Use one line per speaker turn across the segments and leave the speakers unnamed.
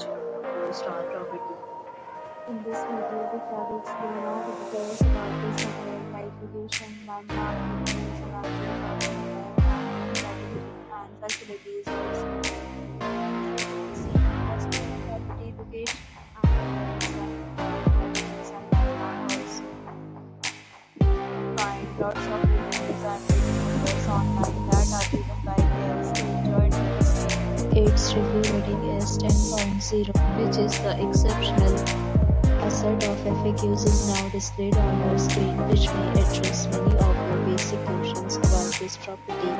4-star property.
In this video, we will explain all the details about this hotel, like location, landmark, details, surrounding category, and facilities also. Property location and some landmark also. Find lots of reviews and rating numbers online that are given by guests who enjoyed their stay. Its review rating is 10.0, which is the exceptional. A set of FAQs is now displayed on your screen, which may address many of your basic questions about this property.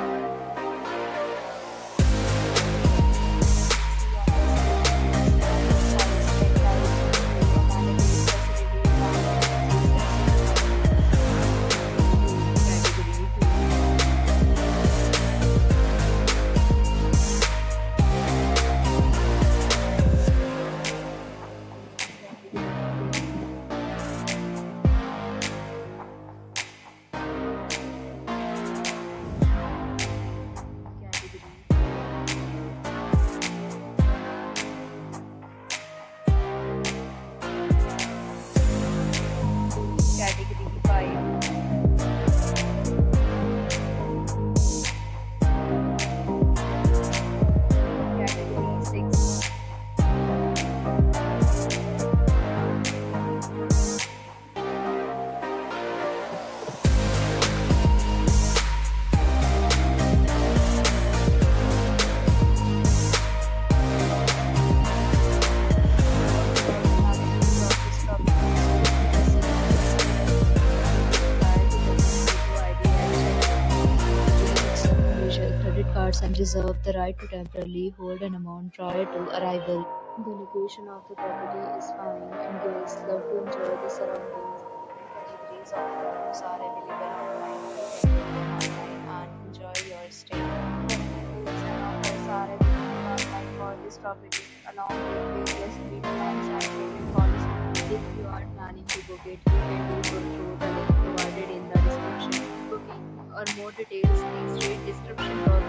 Category 5. Category 6. Credit cards and reserve the right to temporarily hold an amount prior to arrival. The location of the property is fine and guests love to enjoy the surroundings. Categories of rooms are available online. You can book them online and enjoy your stay. Facilities and offers are available online for this property, along with various free plans and payment policies. If you are planning to book it, you can do so through the link provided in the description. Booking or more details, please read description box